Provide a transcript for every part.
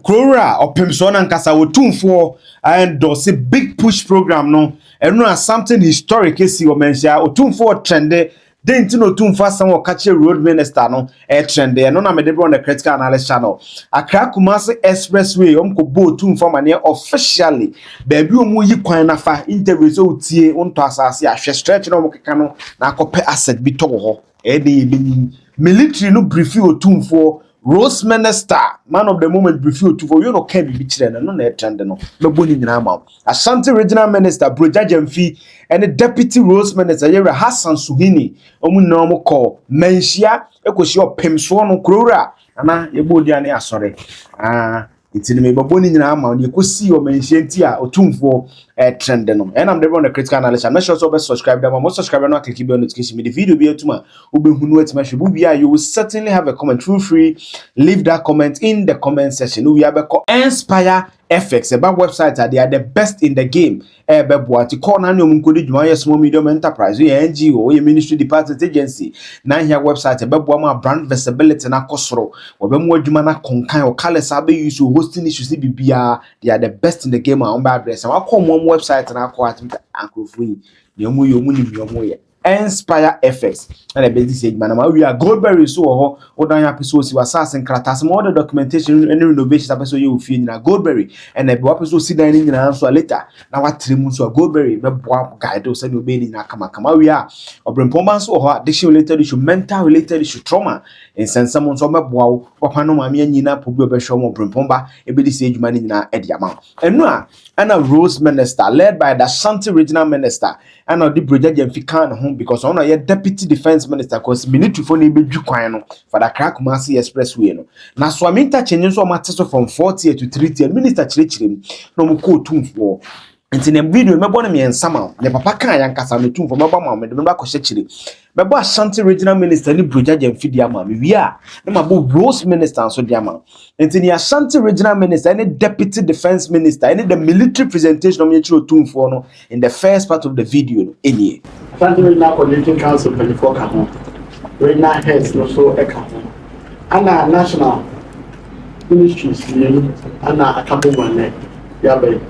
Krora Opemson and Kasa Otumfuo Endorses big push program no and no something historic is your mention Otumfuo trende didn't know Otumfuo some catch a road minister no trend and no me on the critical analysis channel Accra-Kumasi Expressway Bo Otumfuo mania officially baby omu yi kwan nafa interview so tie onto asase ahwe stretch no mo keka no na akopɛ asset bi to ho military no brief Otumfuo Rose Minister, man of the moment brief Otumfuo you no can be children no na trend no boni nyina ma Ashanti regional minister Broja Jamfi and the deputy Rose Minister Yera Hassan Suhini omu na omo call menhia ekosi opemso no krora ana yebodi ane asore itini me baboni nyina ma ne ekosi o menhia nti a Otumfuo trend no and I'm the one the critical analysis make sure so be subscribe them most subscribe no click the notification me the video be atuma ubehunu atima hwebu bia you will certainly have a comment feel free leave that comment in the comment section we have a inspire FX about websites they are the best in the game beboati call na nyom nkodi dwuma small medium enterprise NGO ministry department agency na here website beboa ma brand visibility na kosoro wobemu adwuma na konkan o kale sabe use hosting issues bibia they are the best in the game on by address and akọ website na akọ atimta ankrofu yi yomu ye Inspire FX and a basic stage man we are Goldberry so ho odan episode si wasase nkratas all the documentation and renovation episode you feel na Goldberry and a episode si dan ni na so later na watremu so Goldberry be boa guide so no be ni na kama we are obrempomba so ho addiction related issue mental related issue trauma in sense someone so be boa papa no ma me nyina pobi obehwe mo obrempomba e be this age man ni na e dia ma enu and a Rose Minister led by the Ashanti regional minister and the Broja Jamfi kan home because on a deputy defense minister cause military for ni bedu kwan no for the Accra-Kumasi Expressway no na so aminta chenye so mateso from 40 to 30 minister chirechirem no mo ko Otumfuo nti na video mebo no me ensama ne papa kan yankasa no Otumfuo mebo ma me de mebo akɔhye chire mebo Ashanti regional minister ni Broja Jamfi dia ma me wi a na mabo Rose minister so dia ma nti ni Ashanti regional minister any deputy defense minister any the military presentation of Yechiro Otumfuo no in the first part of the video no any Ashanti regional coordinating council 24 ka ho regional heads no so e ka ho ana national ministries ni ana akapo wane ya be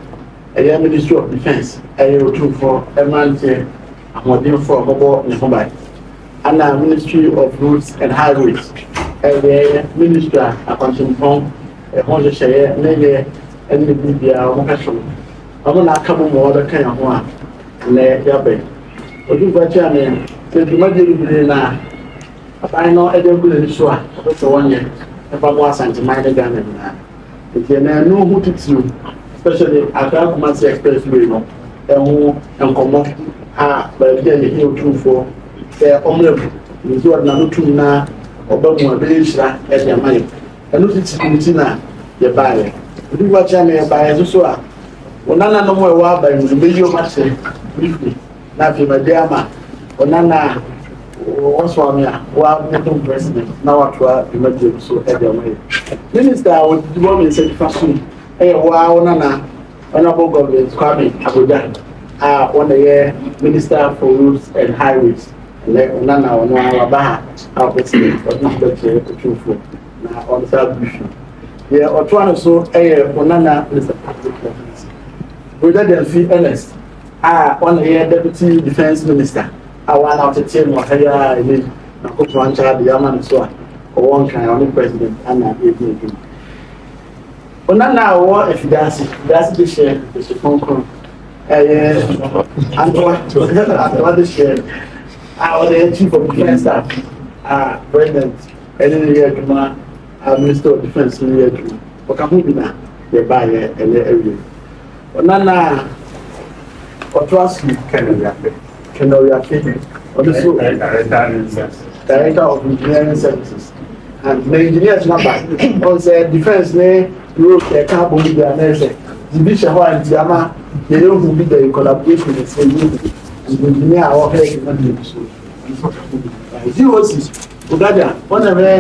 area ministry of defense area Otumfuo emantie amodin for bobo ne ho bai ana ministry of roads and highways area ministry akontinpon ho je sheye neye ene bibia mo ka so amo na akapo mo da kan ho a le ya be Otumfuo chairman se dumadi bi na abai no e de gule so a so wonye e ba mo Asante man de Ghana na e na no hu titiu especially Accra-Kumasi Expressway no ehu enkomo a ba bi de Otumfuo se omlebu ni so na no tum na oba mu abe hira e de amai enu titiu na ye bae Otumfuo chairman bae so a onana no mo e wa ba mu be yo ma se briefly na fi madama onana oswamia wa mutum president na watu a bimaje so edemwe minister o dibo me se fasun wa onana honorable government Kwame Abuja one ye minister for roads and highways le onana ona abaha our president of this budget Otumfuo na on that briefing ye otwana so onana minister Broja Jamfi Ernest one year deputy defense minister one out of 10 wahaya ile na kuanza the yaman so one kind of president and na onana wo efidasi that's the share the phone and what the share our the chief of defense staff president and the Juma minister of defense in the Juma okamubina ye buy every onana Otuasi Kenoyafe, also Director of Engineering Services. And the engineers number on the defense name wrote a carbon with the nurse. The Bishop and Yama, they don't be the collaboration with the same and the engineer our head in the DOC, Ugaja, one of the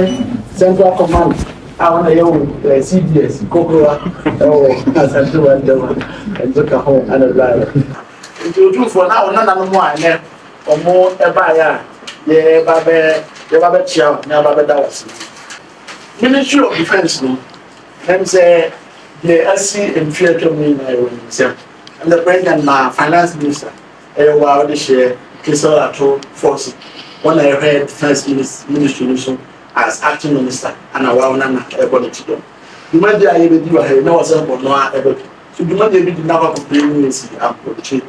central command. I want to hear CDS, Kokora, and took a home and a driver. Otumfuo na ona na no mo ane omo eba ya ye babe chia na babe da wasi Ministry of Defense no them say the SC and Fear Community, and the president, my finance minister, wow, the share, Kisel at Force. When I heard first ministry as acting minister, and I want to everybody to do. The money I even do, I know what's up or not ever. So the money we did not complain is approaching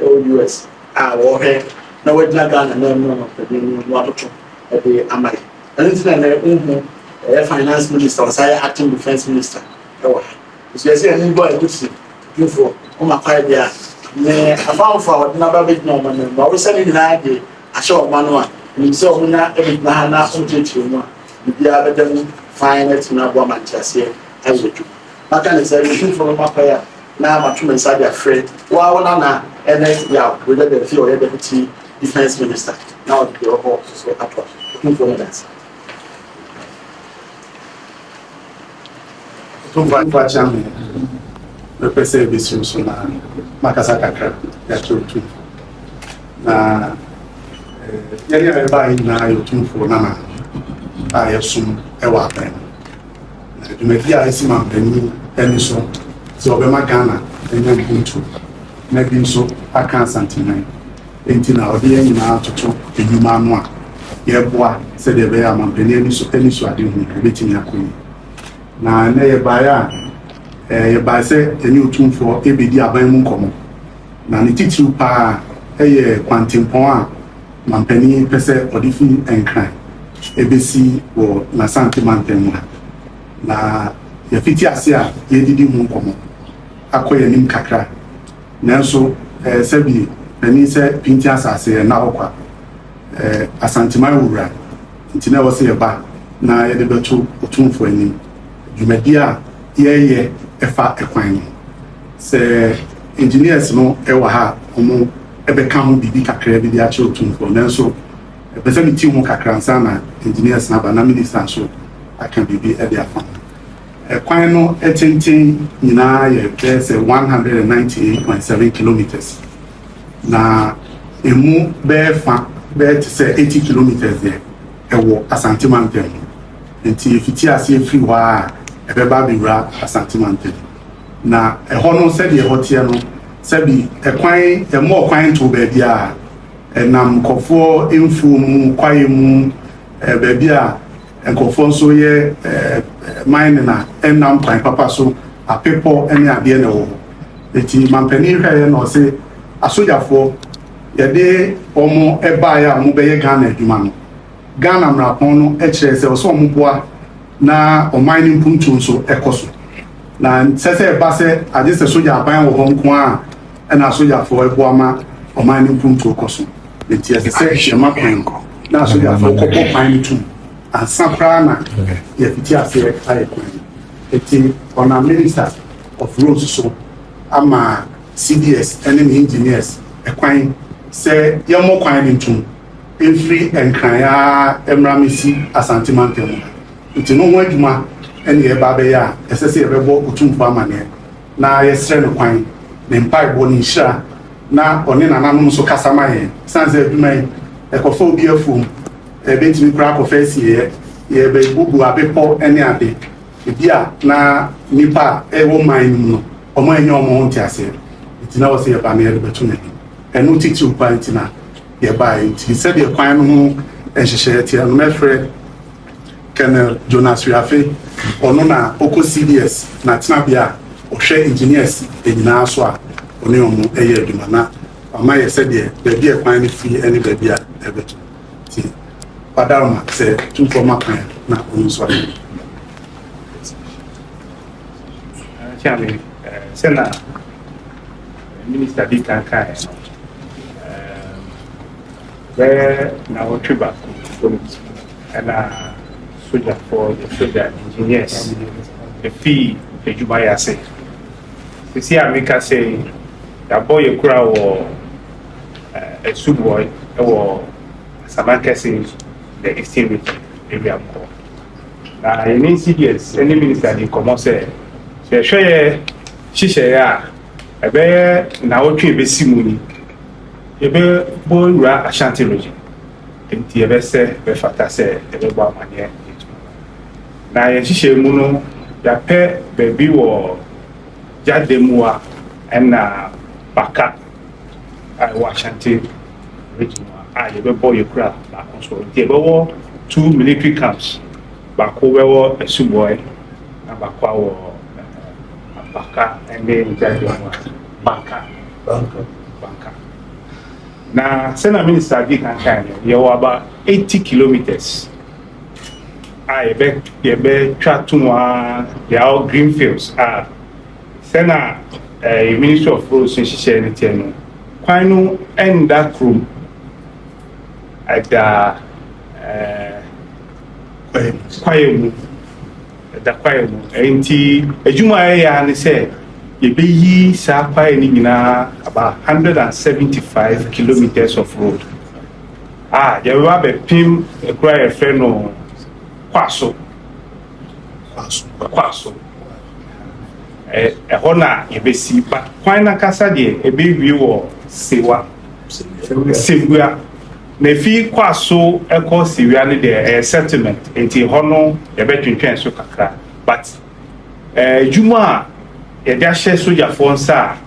US. Or here, no, we're not going to know of the water at the Amai. And it's a finance minister, was I acting defense minister. So you see, any boy would see you for my idea. I found for another big normal, but we said in the idea, I show manual. And so we not every Nahana Ojit, the other fine it in a woman just here as we do. I can say, you for my prayer. Now, my two men are afraid. Wow, Nana, and then, yeah, we let the few deputy defense minister. Now, the whole so at what? Looking for that. Otumfuo Chairman, represent business on Makasa Kakra, that's true. Na, yari eba ina Otumfuo Nana, I assume ewa pen. Na, dumedi a esi mampeni eniso, so obema Ghana, enye buntu, nebi nso aka Ashanti nan. Enti na odi enyi na atoto edwuma anu a yeboa se de be mampeni eniso ade hu ebetimi akoyi. Na na yebaya yeba se eni Otumfuo ebedi aban mu nkomo. Na ne titiru pa eye kwantempon a mampeni pese odifi enkran ebesi wo na Ashanti mampeni na yefiti ase a yedidi mu nkomo akoye nim kakra nanso sebi ani se pinti asase na okwa Ashanti man wura nti na wo se yeba na yede beto Otumfuo anim dwumadi a yeye efa ekwan no se engineers no ewa ha omo ebeka ho bibi kakra bi di ache Otumfuo nanso pese mi ti ho kakra nsa na engineers na ba na minister so aka bibi e dey afa ekwan no etintin nyina ye pese 198.7 kilometers na emu befa be say 80 kilometers there ewo Ashanti mountain nti efiti ase free wa ebeba biwra Ashanti mountain na eho no se de hotie no se bi ekwan emo kwan to ba bia enam kofo emfu mu kwaye mu ba bia enkofo so ye mine na enam kwan papa so apepo ene ade na wo eti mampani hweye no se asojafo yede omo eba ya omo beye Ghana adwuma no Ghana mrapon no ekire se so omo boa na o mining puntu so ekoso na sese eba se ade se soja aban wo honko a na asojafo eboa ma o mining puntu ekoso eti se shema kwan na asojafo kopo kwan tu asapra na yefiti ase aye kwan eti ona minister of roads so ama CDS and engineers ekwan se yemo kwan ntum every enkran ya emramisi Ashanti mountain nti no ho adwuma ene e ba be ya esese e bebo Otumfuo amane na yesre no kwan ne mpai bo ni hira na one nananum so kasama ye sanze adwuma ekofo obi afum ebetimi kra professor ye be bubu abepo ene ade ebia na nipa ewo man no omo enye omo nti ase nti na wo se ye ba na ye betu ne enu titi pa nti na ye ba nti se de kwan no ho ehhehye ti anu mefre Colonel Jonas Riafe ono na oko CDS na tina bia ohwe engineers enyina so a oni omo eye adwuma na ama ye se de bia kwan no fi ene bia ebetu ti padarma se Otumfuo makan na onu so Chairman, Sena Minister Dikan Kai, where now Triba and soldier for the soldier engineers, the fee, the Jubaya say. The see America say, the boy a crowd or a soup boy or Samantha says the extreme area. Now, any CDS, any minister, they come out say. Se hweye hihye ya ebe na wotwe besimuni ebe boura Ashanti region enti ebe se be fata se ebe bo amane na ye hihye mu no ya pe bebi wo Jademua and Baka, Ashanti region. You be boy crowd back so there were 2 military camps back over a Suboy and Baka Baka and then Jademua Baka. Now, Senate Minister Dick and Kanye, you are about 80 kilometers. I bet you try to the out green fields. Senate Minister of Roads and she said anything. Quino and that room at the Quayemu. The Quayemu. And Juma and said, you be about 175 kilometers of road. You have a pim, a cry a friend of Kwaso. A honor, you be see, but Quina Casadi, a baby or Sewa. Nefi Kwaso, a course, there a settlement, until Honor, a better chance to Kakra. But Juma. You share soldier for sir.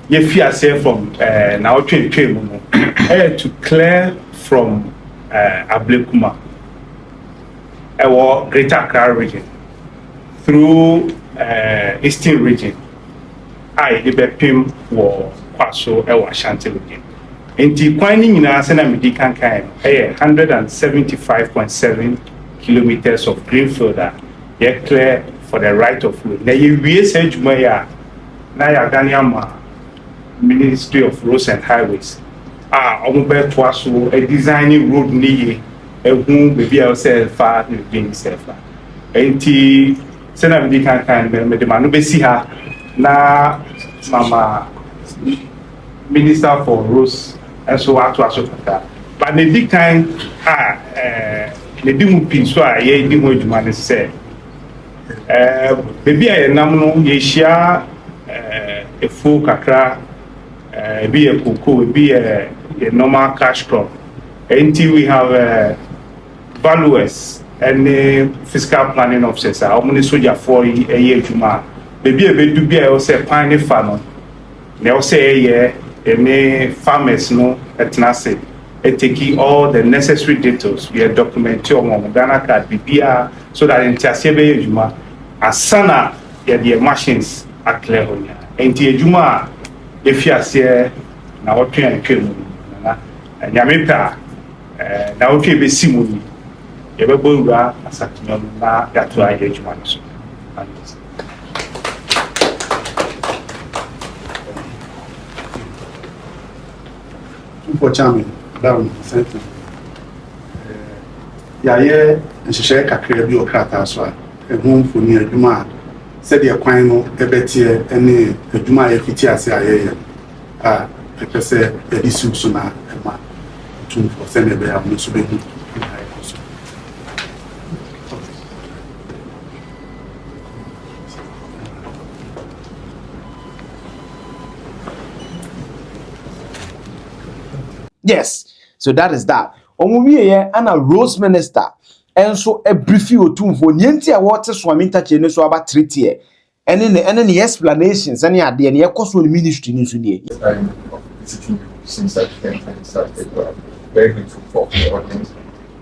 You fear say from now train to clear from Accra-Kumasi Greater Accra region through Eastern region. I the pim war Kwaso Ashanti region. And the quinding in our Senate can 175.7 kilometers of greenfield that you clear for the right of way. Now you say Jumaya, now Ghana Ministry of Roads and Highways. Omube Twaso a designing road near a whom maybe ourselves far being safer. And the Senate can the man be see her na Mama Minister for Roads and so on to Ashanti. But the big time the dimu pinso ye dimu ejuma say baby I nam no ye share a full kakra be a cocoa be a normal cash crop until we have valuers and fiscal planning officers how many soldier for a year juma baby a do be I say pine farm they say any farmers no etnase taking all the necessary details we are documenting on Ghana card BPR so that in Tiasebe Juma asana the machines are clear on ya. And Juma if you are here now what can na nyameta na okay be simoni ye be bowura asatunyo na yatu aye Juma so. For charming, down center. Yaye and she kakra bi okrata so a home for near Juma said the kwan no ebetie ene adwuma ya fiti ase aye pese e disu so na ma Otumfuo se ne be am so be hu. Yes, so that is that. Omuwie and a Rose Minister, and so a brief Otumfuo Nienti a water swimming touch in so about treaty. And in any explanations, any idea, and your cost on ministry in Sudan. Time of visiting you since that time and started. Very grateful for your audience.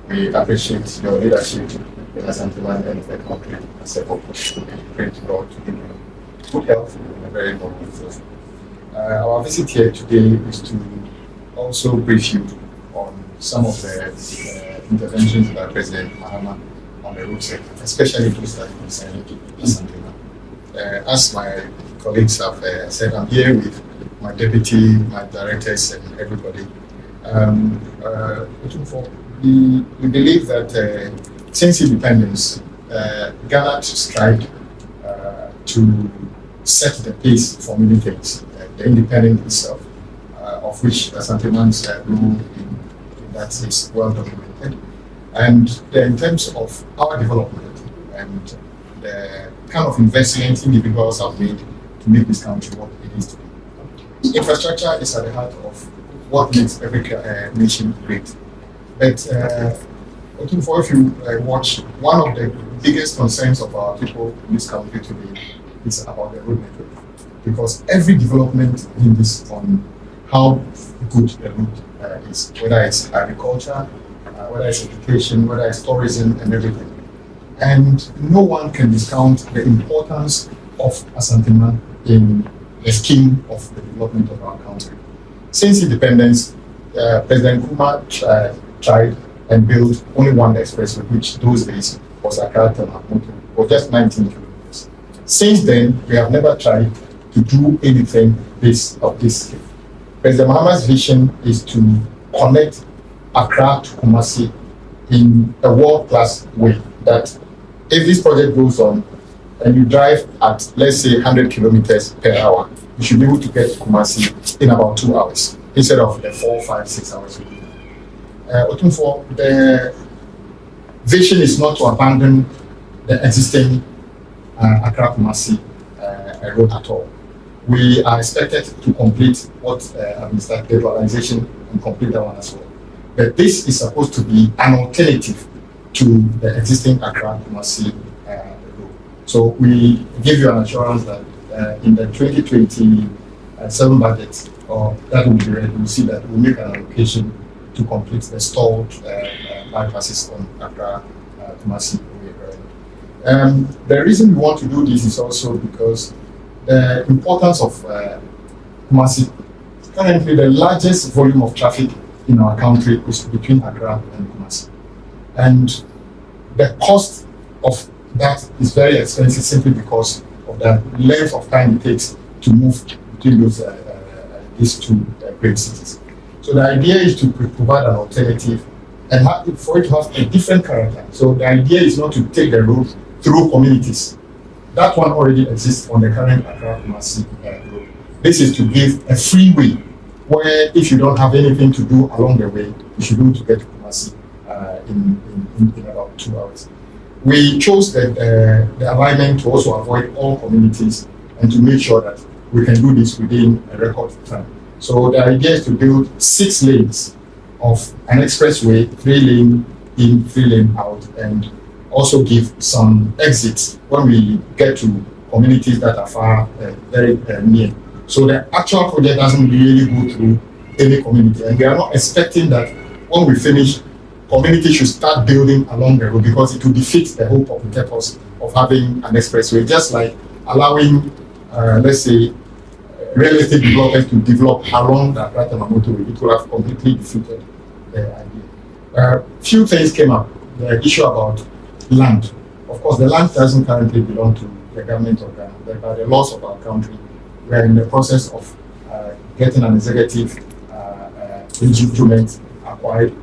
We appreciate your leadership in Ashanti and the country as a whole. Pray to God to give you good health and a very long life. Our visit here today is to also brief you on some of the interventions by President Mahama on the road sector, especially those that concern Ashanti. As my colleagues have said, I'm here with my deputy, my directors, and everybody. We believe that since independence, Ghana strived to set the pace for many things. The independence itself, of which Ashantiman's role in that is well documented, and in terms of our development and the kind of investment individuals have made to make this country what it needs to be. Infrastructure is at the heart of what makes every nation great. But Otumfuo, if you watch, one of the biggest concerns of our people in this country today is about the road network. because every development in this on how good the route is, whether it's agriculture, whether it's education, whether it's tourism and everything. And no one can discount the importance of Asante in the scheme of the development of our country. Since independence, President Nkrumah tried and built only one expressway, which those days was Accra-Kumasi, for just 19 kilometers. Since then, we have never tried to do anything of this. President Mahama's vision is to connect Accra to Kumasi in a world-class way, that if this project goes on and you drive at, let's say, 100 kilometers per hour, you should be able to get to Kumasi in about 2 hours instead of the 4, 5, 6 hours. Otumfuo, the vision is not to abandon the existing Accra-Kumasi road at all. We are expected to complete what have been started, visualization, and complete that one as well. But this is supposed to be an alternative to the existing Accra-Kumasi road. So we give you an assurance that in the 2027 budget, that will be ready. We'll see that we'll make an allocation to complete the stalled bypasses on Accra-Kumasi. The reason we want to do this is also because the importance of Kumasi. Currently, the largest volume of traffic in our country is between Accra and Kumasi. And the cost of that is very expensive simply because of the length of time it takes to move between these two great cities. So the idea is to provide an alternative and for it to have a different character. So the idea is not to take the road through communities. That one already exists on the current Accra-Kumasi road. This is to give a freeway where if you don't have anything to do along the way, you should be able to get to Kumasi in about 2 hours. We chose the alignment to also avoid all communities and to make sure that we can do this within a record time. So the idea is to build 6 lanes of an expressway, 3 lane in, 3 lane out, and also give some exits when we get to communities that are far, very near. So the actual project doesn't really go through any community, and we are not expecting that when we finish, community should start building along the road because it will defeat the whole purpose of having an expressway. Just like allowing, let's say, real estate developers to develop along the motorway, it will have completely defeated the idea. Few things came up. The issue about land. Of course, the land doesn't currently belong to the government of Ghana, but by the laws of our country, we are in the process of getting an executive instrument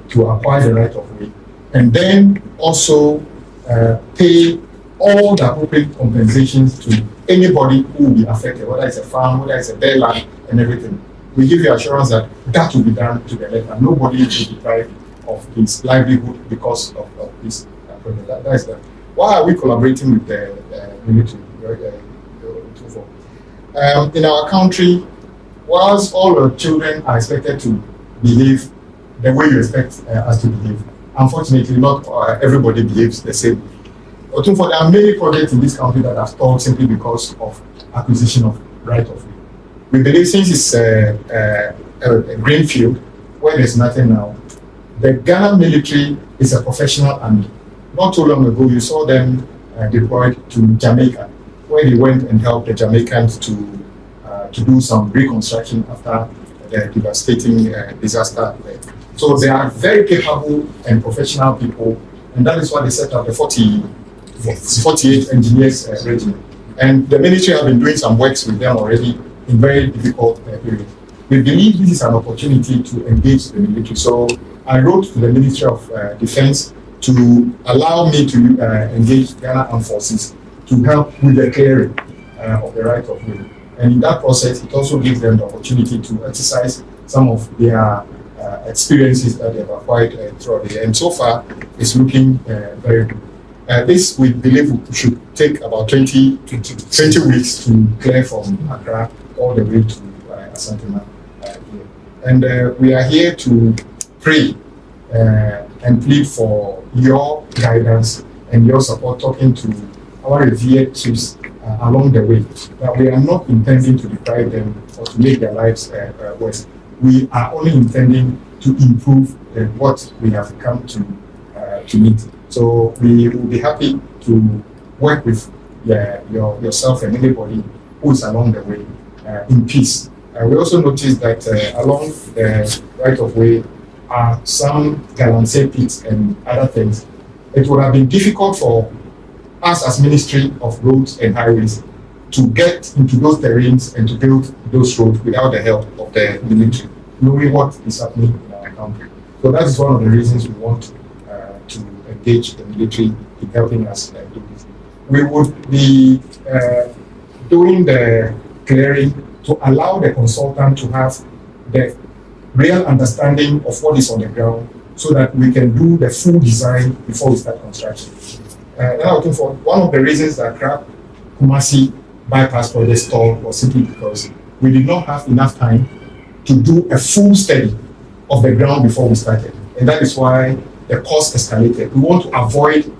to acquire the right of way, and then also pay all the appropriate compensations to anybody who will be affected, whether it's a farm, whether it's a bare land, and everything. We give you assurance that that will be done to the letter. Nobody will be deprived of his livelihood because of this project. That is that. Why are we collaborating with the military? In our country, whilst all our children are expected to behave the way you expect us to behave, unfortunately, not everybody behaves the same. Otumfuo, there are many projects in this country that are stalled simply because of acquisition of right of way. We believe since it's a green field where there's nothing now, the Ghana military is a professional army. Not too long ago, you saw them deployed to Jamaica, where they went and helped the Jamaicans to do some reconstruction after the devastating disaster there. So they are very capable and professional people, and that is why they set up the 48 engineers regiment. And the military have been doing some works with them already in very difficult periods. We believe this is an opportunity to engage the military. So I wrote to the Ministry of Defense to allow me to engage Ghana Armed Forces to help with the clearing of the right of way. And in that process, it also gives them the opportunity to exercise some of their experiences that they have acquired throughout the year. And so far, it's looking very good. This, we believe, should take about 20 weeks to clear from Accra all the way to Ashanti here. And we are here to pray and plead for your guidance and your support, talking to our revered chiefs along the way. But we are not intending to deprive them or to make their lives worse. We are only intending to improve what we have come to meet. So we will be happy to work with yourself and anybody who is along the way in peace. We also noticed that along the right of way are some galamsey pits and other things. It would have been difficult for us as Ministry of Roads and Highways to get into those terrains and to build those roads without the help of the military, knowing what is happening in our country. So that is one of the reasons we want to engage the military in helping us do this. We would be doing the clearing to allow the consultant to have the real understanding of what is on the ground so that we can do the full design before we start construction. Now, for one of the reasons that Accra-Kumasi bypass project stalled was simply because we did not have enough time to do a full study of the ground before we started. And that is why the cost escalated. We want to avoid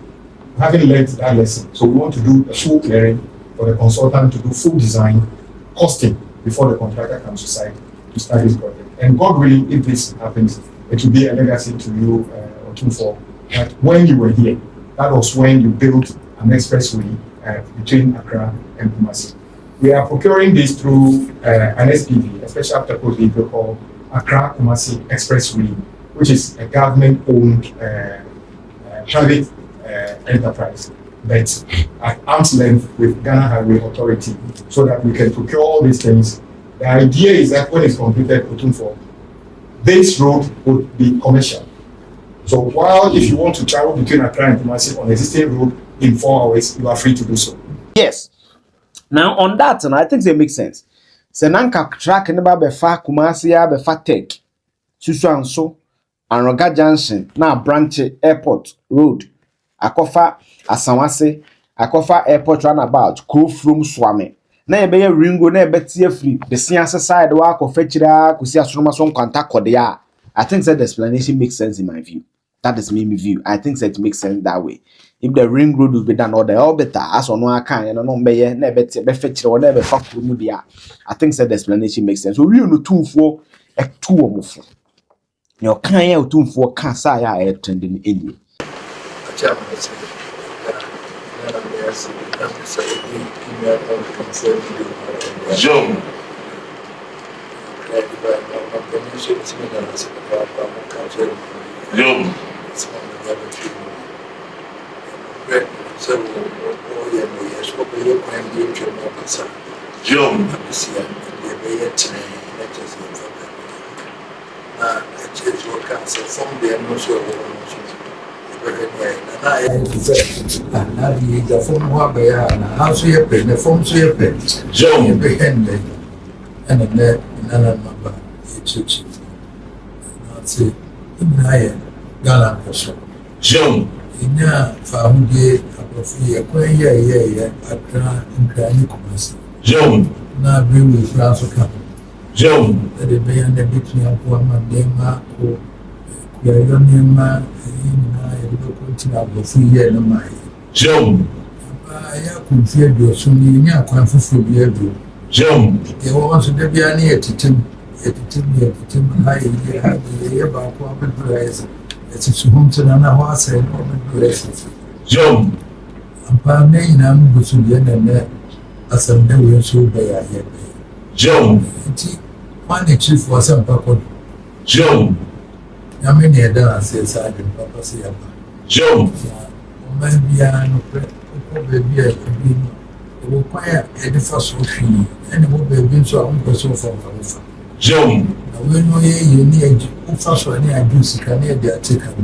having learned that lesson. So we want to do a full clearing for the consultant to do full design, costing before the contractor comes to site to start this project. And God willing, if this happens, it will be a legacy to you, Otumfuo, that when you were here, that was when you built an expressway between Accra and Kumasi. We are procuring this through an SPV, a special purpose vehicle called Accra-Kumasi Expressway, which is a government-owned private enterprise that's at arm's length with Ghana Highway Authority, so that we can procure all these things. The idea is that when it's completed, Otumfuo, this road would be commercial. So while if you want to travel between Accra and Kumasi on the existing road in 4 hours, you are free to do so. Yes. Now on that, and I think it makes sense. Senanka track and befa Kumasi befa tech, Susu and so, and Roga Junction, now branch airport road, Akofa Asamase, Akofa airport runabout, crew from Swami. Na ebe ringo na ebe tie free, the science side wa akofechira kusi asroma so contact code ya. I think that the explanation makes sense in my view. That is my view. I think that it makes sense that way. If the ring road will be done or the orbiter as on one kind, and no be never fetch or never fuck with me. I think that the explanation makes sense. So we know 2-4 a 2 or 4. Your kind of 2-4 can't say I attend in India. Jom. Jom. Jom. Jom. Inya family aprofi ekwen Accra-Kumasi. Jom. Na be we France ka. Jom. The be and the between akwa madema ko ya yonema ina ya do continue aprofi ye no mai. Jom. Ba ya kunfie do so ni nya akwa fufu bi adu. Jom. E wo so de bia na yetitim ha ye ba akwa be rise. It's a home to Nana was a Jom. And Palme Nam was to the end and there as a day so by a head. Jom. One chief was a papa. Jom. Yamini had done says I didn't papa say about. Jom. Maybe I know baby I could be no quiet at the first ocean and it will be so I'm person from Jom. We know you need first one I do can near the article.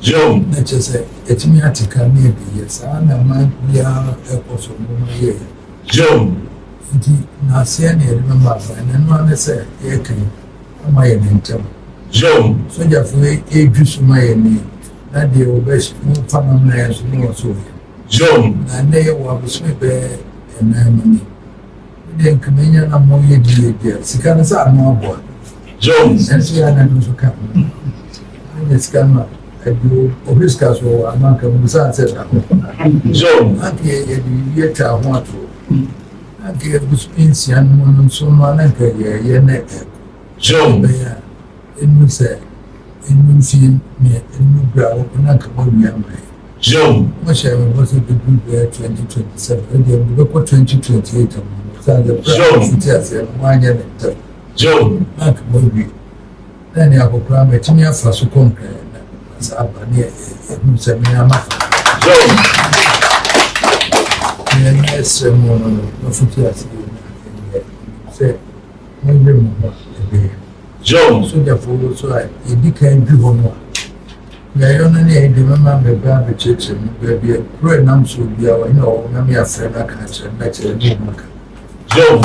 Jom. Let's just say it's me article near the yes, and I might be a person here. Jom. Now, see, I remember, and then one say, here can my name. Jom. So, just way a juice my name. That they will best move from my hands more so. Jom. And they will be sweet bear and money. Then come in and more dear. Sicanas are more boy. Jom. And see, I don't know come. It's come up. I do Obiscas or I'm not coming to Sunset. Jom. Auntie, you yet I want to. Ake business yan mo so mana kaya yene Joe, enu se enu fi me enu bra o na ka mo wi amai Joe, mo share me was the group 2027 and the go 2028 so the president say wanya ne Joe, na ka mo wi na ne akokra me timi afa so konkre na sa ba ne enu se me ama Joe, yes no futi asi say mo wi mo Joe, so therefore so I can do homework. I don't need to remember the garbage kitchen, baby, a great number so be our, maybe a friend I can't say, that's a new market. Joe,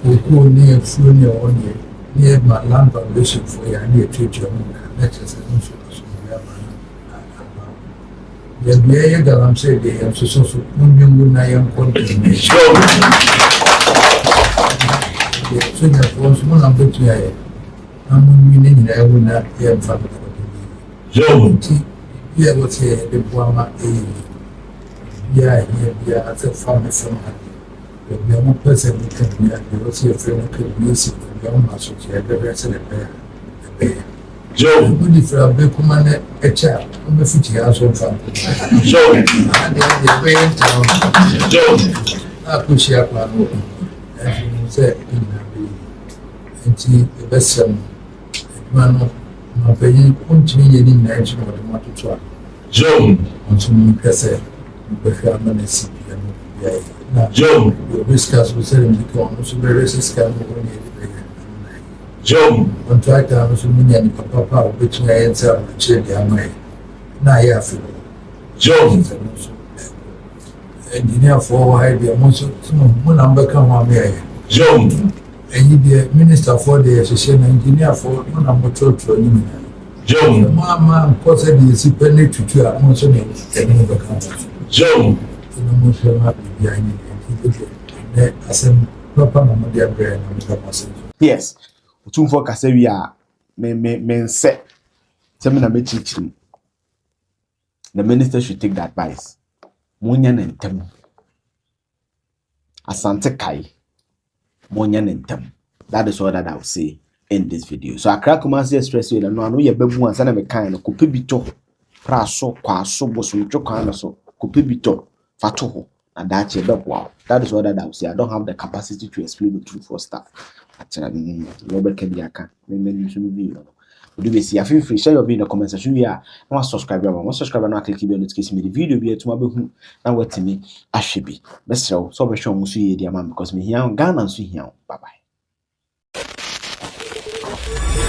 We go near Funia on you, near my land foundation for your near teacher, that's a the beer that I'm saying, they have so when I am continuing. So therefore, small number to I am winning, I will not hear from Joe, yeah, what's here, the Buama, yeah, yeah, as a farmer from her. The young person who can be at the Rossi of Friend could be sick, the young master, the rest of the bear. Joe, Good if you are Bekumane, a child, on the 50 hours of fun. Joe, And the way in town, Joe, I push up on and you say, and see the best man, my baby, won't be any nature of the motor truck. Joe, On some cassette, but you are not a CP. Joe, Your whiskers will sell in the corner, so very racist can Joe, on track down to me and papa, which I answer the chair, my now, yeah, Joe, engineer for idea, most one number come on here. Joe, And you be a minister for the association engineer for one number 12 for you. Joe, Mamma, cause I did see penny to 2 at once and the country. Joe, Most happy behind it. I said, proper number, dear brand, Yes. Otumfuo kasa wi a me nse. Tell na me teaching. The minister should take the advice. Monya na ntem. Asante kai. Monya na ntem. That is all that I will say in this video. So Accra-Kumasi Expressway no anu ye babu ansa na me kan no kope bi to. Pra so kwa so bosom twokwan no so kope bi to fato ho. And that's a wow. That is what I will say. I don't have the capacity to explain the truth for stuff. Actually, Robert Kebiaka, do we see? I feel free share your video in the comment section. We are now subscribe. Now click the notification. The video be to my behu. Now what to me? I should be. Best so be sure musu ye dear man because me here Ghana so here. Bye bye.